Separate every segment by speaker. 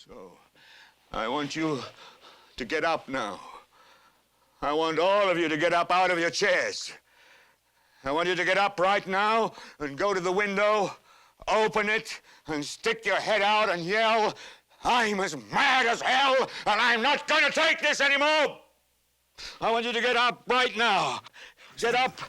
Speaker 1: So, I want you to get up now. I want all of you to get up out of your chairs. I want you to get up right now and go to the window, open it, and stick your head out and yell, "I'm as mad as hell, and I'm not going to take this anymore!" I want you to get up right now. Get up,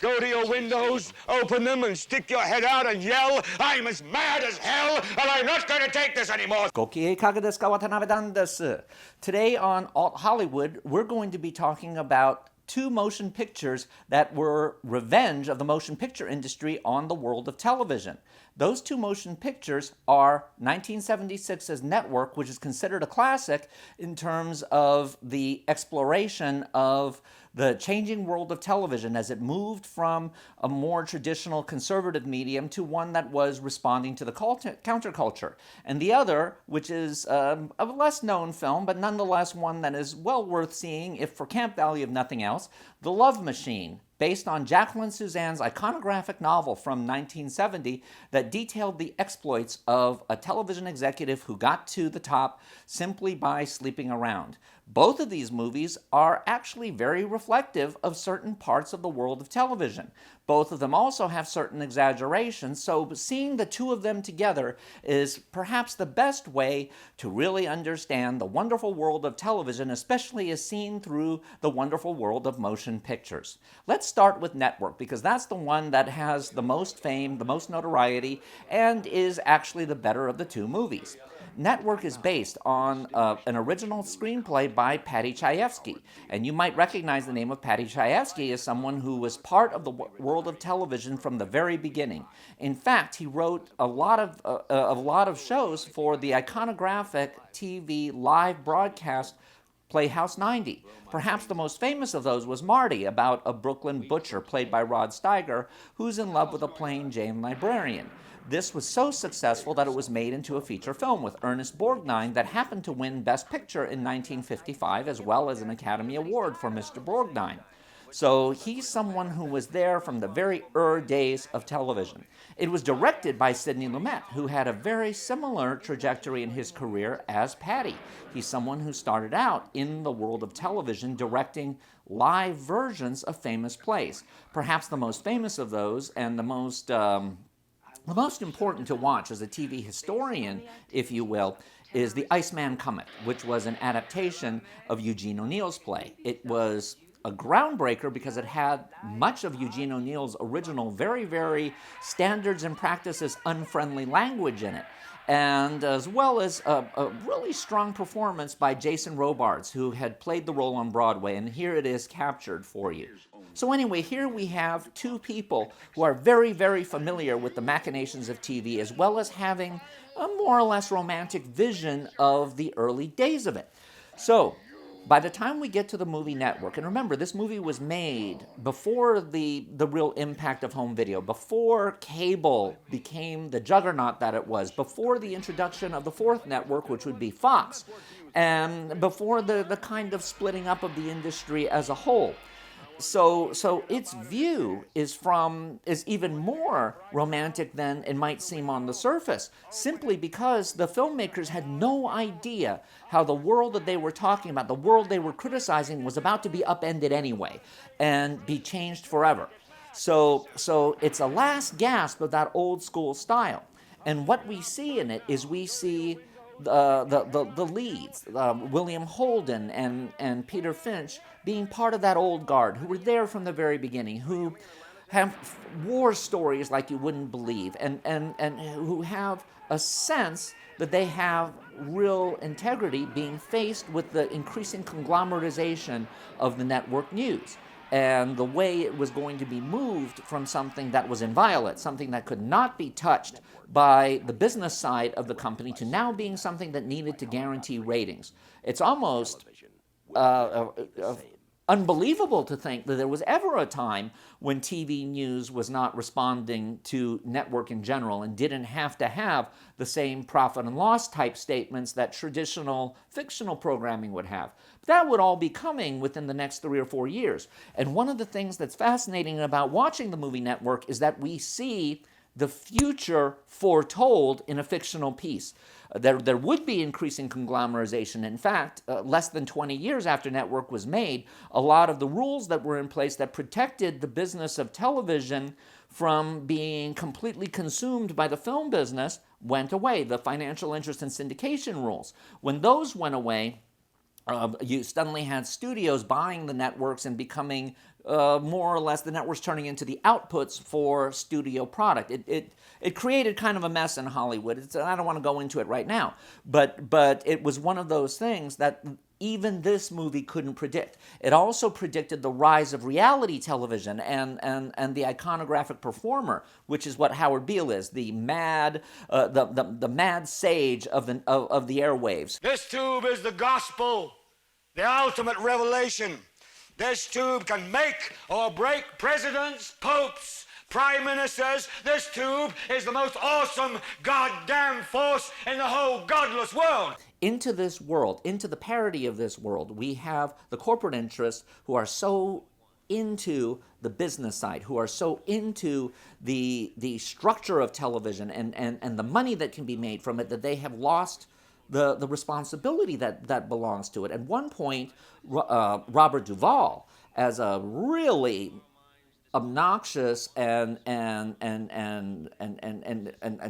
Speaker 1: go to your windows, open them, and stick your head out and yell, "I'm as mad as hell, and I'm not going to take this anymore!"
Speaker 2: ご機嫌いかがですか？渡辺Danです。Today on Alt Hollywood, we're going to be talking about two motion pictures that were revenge of the motion picture industry on the world of television. Those two motion pictures are 1976's Network, which is considered a classic in terms of the exploration of the changing world of television as it moved from a more traditional conservative medium to one that was responding to the counterculture. And the other, which is a less known film, but nonetheless one that is well worth seeing, if for camp value of nothing else, The Love Machine, based on Jacqueline Suzanne's iconographic novel from 1970 that detailed the exploits of a television executive who got to the top simply by sleeping around. Both of these movies are actually very reflective of certain parts of the world of television. Both of them also have certain exaggerations, so seeing the two of them together is perhaps the best way to really understand the wonderful world of television, especially as seen through the wonderful world of motion pictures. Let's start with Network, because that's the one that has the most fame, the most notoriety, and is actually the better of the two movies. Network is based on an original screenplay by Paddy Chayefsky, and you might recognize the name of Paddy Chayefsky as someone who was part of the world of television from the very beginning. In fact, he wrote a lot of shows for the iconographic TV live broadcast Playhouse 90. Perhaps the most famous of those was Marty, about a Brooklyn butcher played by Rod Steiger, who's in love with a plain Jane librarian. This was so successful that it was made into a feature film with Ernest Borgnine that happened to win Best Picture in 1955, as well as an Academy Award for Mr. Borgnine. So he's someone who was there from the very days of television. It was directed by Sidney Lumet, who had a very similar trajectory in his career as Paddy. He's someone who started out in the world of television directing live versions of famous plays. Perhaps the most famous of those, and the most important to watch as a TV historian, if you will, is The Iceman Cometh, which was an adaptation of Eugene O'Neill's play. It was a groundbreaker because it had much of Eugene O'Neill's original very, very standards and practices unfriendly language in it, and as well as a really strong performance by Jason Robards, who had played the role on Broadway, and here it is captured for you. So anyway, here we have two people who are very, very familiar with the machinations of TV, as well as having a more or less romantic vision of the early days of it. So, by the time we get to the movie Network, and remember, this movie was made before the real impact of home video, before cable became the juggernaut that it was, before the introduction of the fourth network, which would be Fox, and before the kind of splitting up of the industry as a whole. So its view is even more romantic than it might seem on the surface, simply because the filmmakers had no idea how the world that they were talking about, the world they were criticizing, was about to be upended anyway and be changed forever. So it's a last gasp of that old school style. And what we see in it is we see the leads, William Holden and Peter Finch, being part of that old guard who were there from the very beginning, who have war stories like you wouldn't believe, and who have a sense that they have real integrity being faced with the increasing conglomeratization of the network news and the way it was going to be moved from something that was inviolate, something that could not be touched by the business side of the company, to now being something that needed to guarantee ratings. It's almost unbelievable to think that there was ever a time when TV news was not responding to network in general and didn't have to have the same profit and loss type statements that traditional fictional programming would have. But that would all be coming within the next 3 or 4 years. And one of the things that's fascinating about watching the movie Network is that we see the future foretold in a fictional piece. There would be increasing conglomerization. In fact, less than 20 years after network was made, a lot of the rules that were in place that protected the business of television from being completely consumed by the film business went away. The financial interest and syndication rules. When those went away, you suddenly had studios buying the networks and becoming more or less the networks turning into the outputs for studio product. It created kind of a mess in Hollywood. I don't want to go into it right now, but it was one of those things that even this movie couldn't predict. It also predicted the rise of reality television and the iconographic performer, which is what Howard Beale is, the mad sage of the airwaves.
Speaker 1: This tube is the gospel, the ultimate revelation. This tube can make or break presidents, popes, prime ministers. This tube is the most awesome goddamn force in the whole godless world.
Speaker 2: Into this world, into the parody of this world, we have the corporate interests who are so into the business side, who are so into the structure of television and the money that can be made from it, that they have lost the responsibility that belongs to it. At one point, Robert Duvall, as a really obnoxious and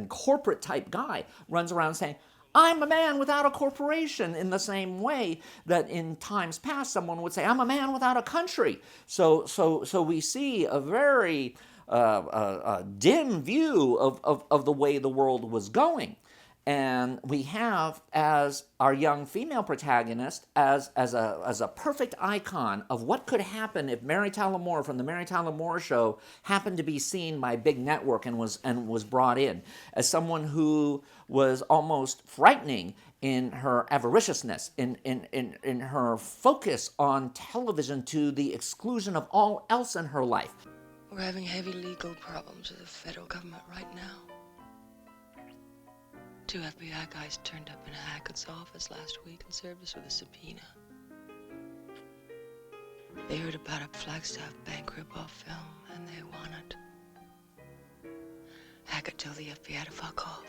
Speaker 2: corporate type guy, runs around saying, "I'm a man without a corporation," in the same way that in times past someone would say, "I'm a man without a country." So we see a very dim view of the way the world was going. And we have as our young female protagonist as a perfect icon of what could happen if Mary Tyler Moore from the Mary Tyler Moore Show happened to be seen by a big network and was brought in as someone who was almost frightening in her avariciousness, in her focus on television to the exclusion of all else in her life.
Speaker 3: We're having heavy legal problems with the federal government right now. 2 FBI guys turned up in Hackett's office last week and served us with a subpoena. They heard about a Flagstaff bank rip-off film, and they want it. Hackett told the FBI to fuck off.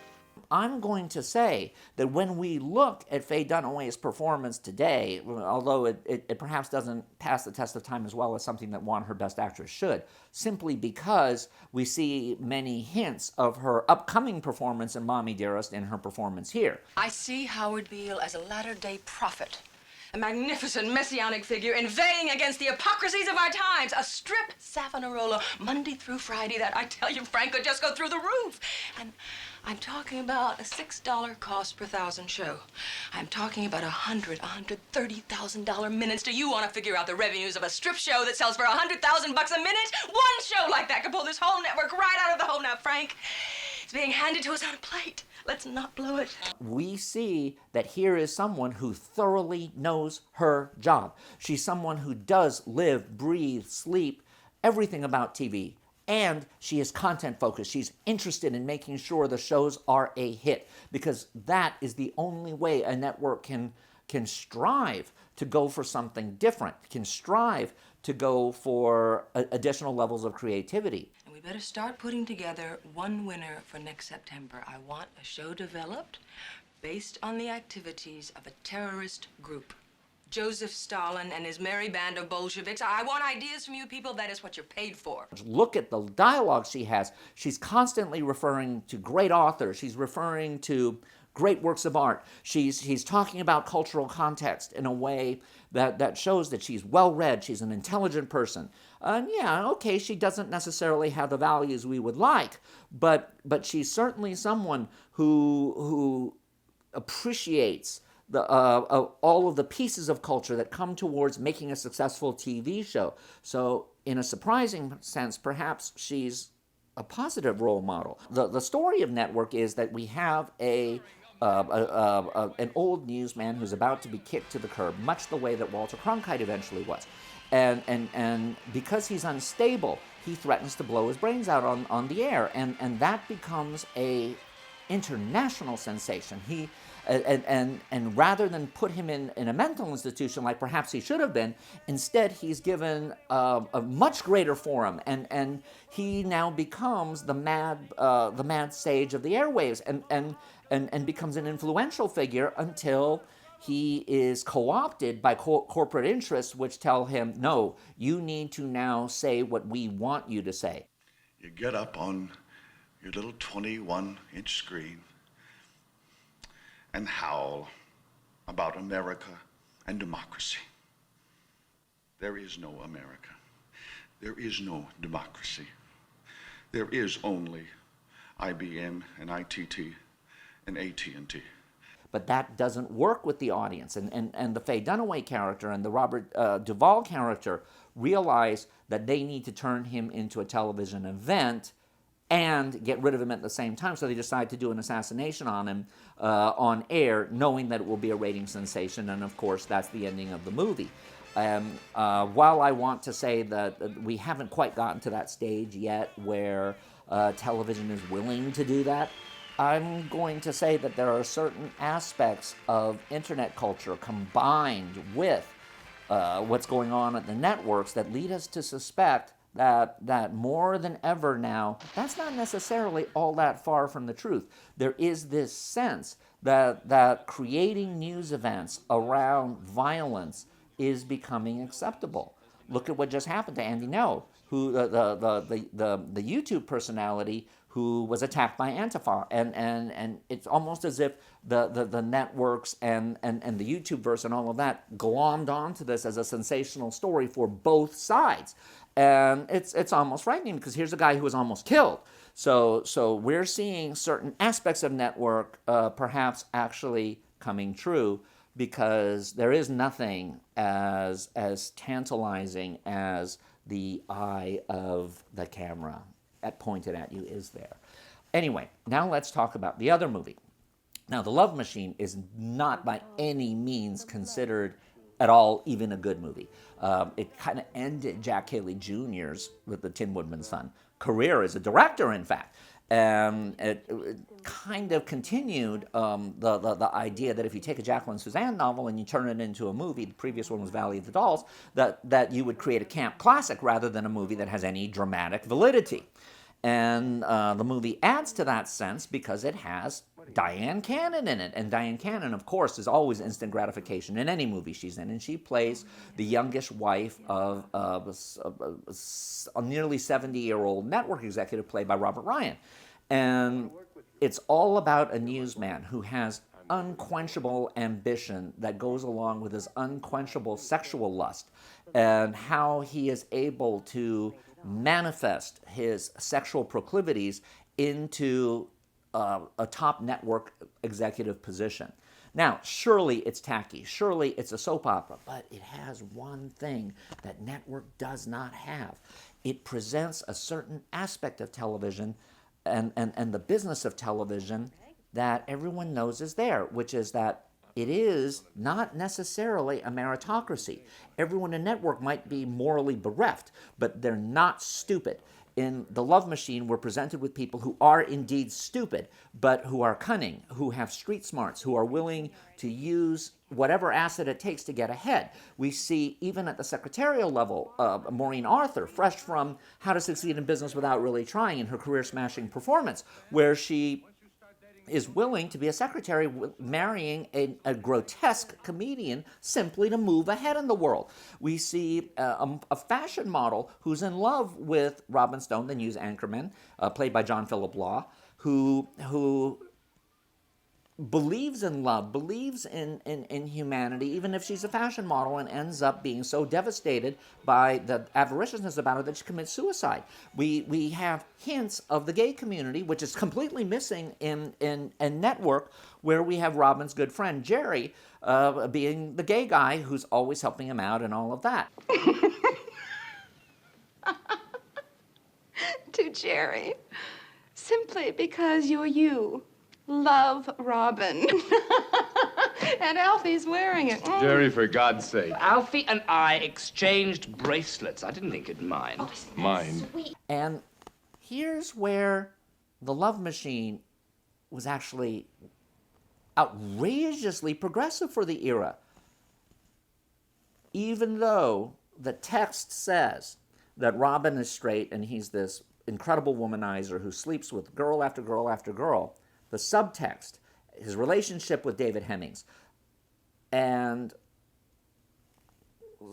Speaker 2: I'm going to say that when we look at Faye Dunaway's performance today, although it perhaps doesn't pass the test of time as well as something that won her Best Actress should, simply because we see many hints of her upcoming performance in Mommy Dearest in her performance here.
Speaker 3: I see Howard Beale as a latter-day prophet, a magnificent messianic figure inveighing against the hypocrisies of our times, a strip Savonarola Monday through Friday that I tell you, Frank, could just go through the roof. And I'm talking about a $6 cost per 1,000 show. I'm talking about $130,000 minutes. Do you want to figure out the revenues of a strip show that sells for $100,000 a minute? One show like that could pull this whole network right out of the hole. Now, Frank, it's being handed to us on a plate. Let's not blow it.
Speaker 2: We see that here is someone who thoroughly knows her job. She's someone who does live, breathe, sleep, everything about TV. And she is content focused. She's interested in making sure the shows are a hit, because that is the only way a network can strive to go for something different, can strive to go for additional levels of creativity.
Speaker 3: And we better start putting together one winner for next September. I want a show developed based on the activities of a terrorist group. Joseph Stalin and his merry band of Bolsheviks. I want ideas from you people. That is what you're paid for.
Speaker 2: Look at the dialogue she has. She's constantly referring to great authors. She's referring to great works of art. She's talking about cultural context in a way that shows that she's well-read. She's an intelligent person. Yeah, okay, she doesn't necessarily have the values we would like, but she's certainly someone who appreciates all of the pieces of culture that come towards making a successful TV show. So in a surprising sense, perhaps she's a positive role model. The story of Network is that we have an old newsman who's about to be kicked to the curb, much the way that Walter Cronkite eventually was. And because he's unstable, he threatens to blow his brains out on the air. And that becomes a international sensation. And rather than put him in a mental institution like perhaps he should have been, instead he's given a much greater forum, and he now becomes the mad sage of the airwaves, and becomes an influential figure until he is co-opted by corporate interests, which tell him, no, you need to now say what we want you to say.
Speaker 4: You get up on your little 21-inch screen and howl about America and democracy. There is no America. There is no democracy. There is only IBM and ITT and AT&T.
Speaker 2: But that doesn't work with the audience. And the Faye Dunaway character and the Robert Duvall character realize that they need to turn him into a television event and get rid of him at the same time. So they decide to do an assassination on him on air, knowing that it will be a rating sensation. And of course, that's the ending of the movie. While I want to say that we haven't quite gotten to that stage yet where television is willing to do that, I'm going to say that there are certain aspects of internet culture combined with what's going on at the networks that lead us to suspect that more than ever now, that's not necessarily all that far from the truth. There is this sense that creating news events around violence is becoming acceptable. Look at what just happened to Andy Ngo, who the YouTube personality who was attacked by Antifa, and it's almost as if the networks and the YouTube-verse and all of that glommed onto this as a sensational story for both sides. And it's almost frightening because here's a guy who was almost killed. So we're seeing certain aspects of network perhaps actually coming true, because there is nothing as tantalizing as the eye of the camera pointed at you, is there. Anyway, now let's talk about the other movie. Now, The Love Machine is not by any means considered at all even a good movie. It kind of ended Jack Haley Jr.'s, with the Tin Woodman son, career as a director, in fact. It kind of continued the idea that if you take a Jacqueline Suzanne novel and you turn it into a movie, the previous one was Valley of the Dolls, that you would create a camp classic rather than a movie that has any dramatic validity. And the movie adds to that sense because it has Diane Cannon in it. And Diane Cannon, of course, is always instant gratification in any movie she's in. And she plays the youngest wife of a nearly 70-year-old network executive played by Robert Ryan. And it's all about a newsman who has unquenchable ambition that goes along with his unquenchable sexual lust, and how he is able to manifest his sexual proclivities into a top network executive position. Now, surely it's tacky, surely it's a soap opera, but it has one thing that network does not have. It presents a certain aspect of television and the business of television that everyone knows is there, which is that it is not necessarily a meritocracy. Everyone in network might be morally bereft, but they're not stupid. In The Love Machine, we're presented with people who are indeed stupid, but who are cunning, who have street smarts, who are willing to use whatever asset it takes to get ahead. We see, even at the secretarial level, Maureen Arthur, fresh from How to Succeed in Business Without Really Trying, in her career-smashing performance, where she is willing to be a secretary marrying a grotesque comedian simply to move ahead in the world. We see a fashion model who's in love with Robin Stone, the news anchorman, played by John Philip Law, who believes in love, believes in humanity, even if she's a fashion model, and ends up being so devastated by the avariciousness about her that she commits suicide. We have hints of the gay community, which is completely missing in Network, where we have Robin's good friend, Jerry, being the gay guy who's always helping him out and all of that.
Speaker 5: To Jerry, simply because you're you. Love, Robin. And Alfie's wearing it.
Speaker 6: Jerry, for God's sake.
Speaker 7: Alfie and I exchanged bracelets. I didn't think it'd mind.
Speaker 6: Mind.
Speaker 2: And here's where The Love Machine was actually outrageously progressive for the era. Even though the text says that Robin is straight and he's this incredible womanizer who sleeps with girl after girl after girl, the subtext, his relationship with David Hemmings, and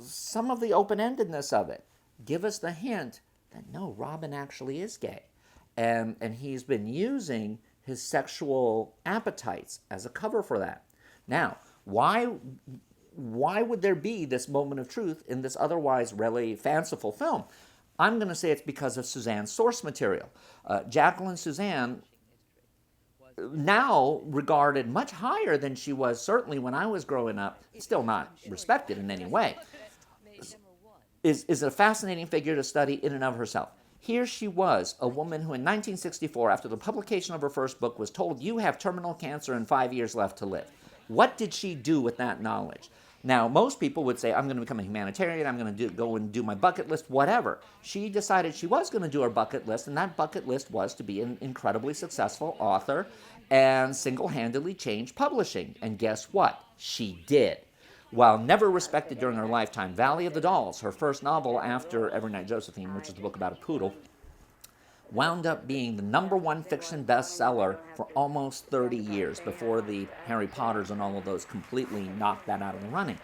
Speaker 2: some of the open-endedness of it give us the hint that no, Robin actually is gay. And he's been using his sexual appetites as a cover for that. Now, why would there be this moment of truth in this otherwise really fanciful film? I'm going to say it's because of Suzanne's source material. Jacqueline Suzanne, now regarded much higher than she was certainly when I was growing up, still not respected in any way, is a fascinating figure to study in and of herself. Here she was, a woman who in 1964, after the publication of her first book, was told, you have terminal cancer and 5 years left to live. What did she do with that knowledge? Now, most people would say, I'm going to become a humanitarian, I'm going to go and do my bucket list, whatever. She decided she was going to do her bucket list, and that bucket list was to be an incredibly successful author and single-handedly change publishing. And guess what? She did. While never respected during her lifetime, Valley of the Dolls, her first novel after Every Night Josephine, which is the book about a poodle, wound up being the #1 fiction bestseller for almost 30 years before the Harry Potters and all of those completely knocked that out of the running.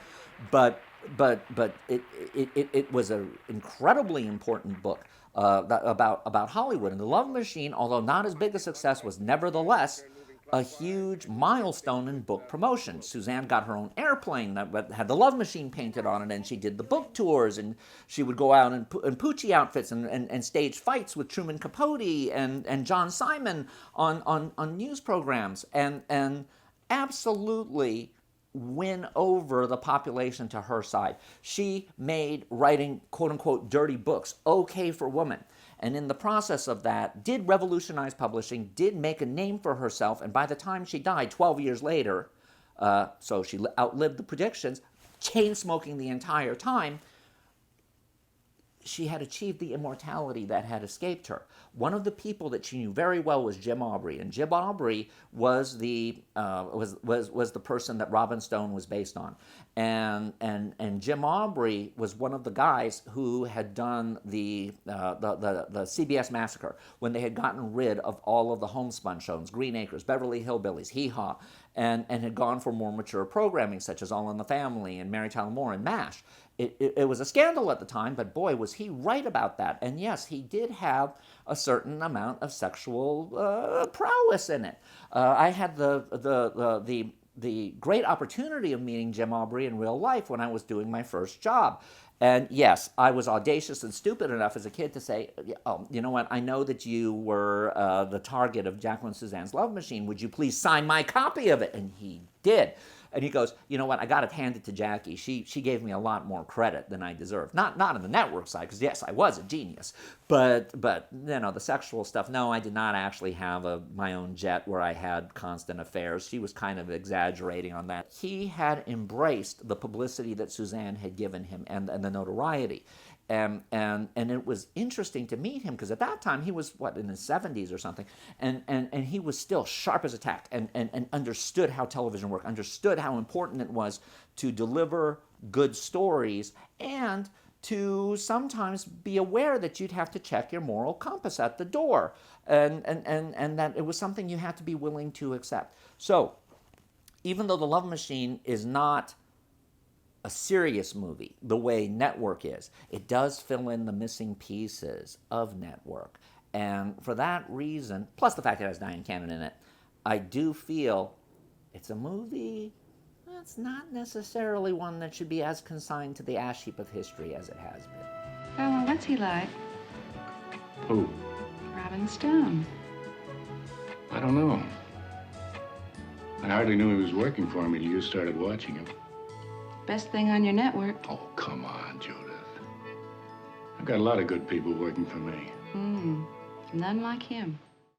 Speaker 2: But it was an incredibly important book about Hollywood. And The Love Machine, although not as big a success, was nevertheless a huge milestone in book promotion. Suzanne got her own airplane that had The Love Machine painted on it, and she did the book tours, and she would go out in Poochie outfits and stage fights with Truman Capote and John Simon on news programs, and absolutely win over the population to her side. She made writing quote-unquote dirty books okay for women. And in the process of that, did revolutionize publishing, did make a name for herself, and by the time she died 12 years later, so she outlived the predictions, chain-smoking the entire time, she had achieved the immortality that had escaped her. One of the people that she knew very well was Jim Aubrey, and Jim Aubrey was the person that Robin Stone was based on, and Jim Aubrey was one of the guys who had done the CBS Massacre when they had gotten rid of all of the homespun shows, Green Acres, Beverly Hillbillies, Hee Haw, and had gone for more mature programming such as All in the Family and Mary Tyler Moore and MASH. It was a scandal at the time, but boy, was he right about that. And yes, he did have a certain amount of sexual prowess in it. I had the great opportunity of meeting Jim Aubrey in real life when I was doing my first job. And yes, I was audacious and stupid enough as a kid to say, oh, you know what, I know that you were the target of Jacqueline Suzanne's Love Machine. Would you please sign my copy of it? And he did. And he goes, you know what, I got to hand it to Jackie. She gave me a lot more credit than I deserved. Not on the network side, because yes, I was a genius. But you know, the sexual stuff, no, I did not actually have my own jet where I had constant affairs. She was kind of exaggerating on that. He had embraced the publicity that Suzanne had given him and the notoriety. And it was interesting to meet him because at that time he was, in his 70s or something, and he was still sharp as a tack and understood how television worked, understood how important it was to deliver good stories and to sometimes be aware that you'd have to check your moral compass at the door, and that it was something you had to be willing to accept. So even though The Love Machine is not a serious movie the way Network is, it does fill in the missing pieces of Network. And for that reason, plus the fact that it has Diane Cannon in it, I do feel it's a movie that's not necessarily one that should be as consigned to the ash heap of history as it has been.
Speaker 5: Well, what's he like?
Speaker 7: Who?
Speaker 5: Robin Stone.
Speaker 6: I don't know. I hardly knew he was working for me till you started watching him.
Speaker 5: Best thing on your network.
Speaker 6: Oh, come on, Judith. I've got a lot of good people working for me.
Speaker 5: None like him.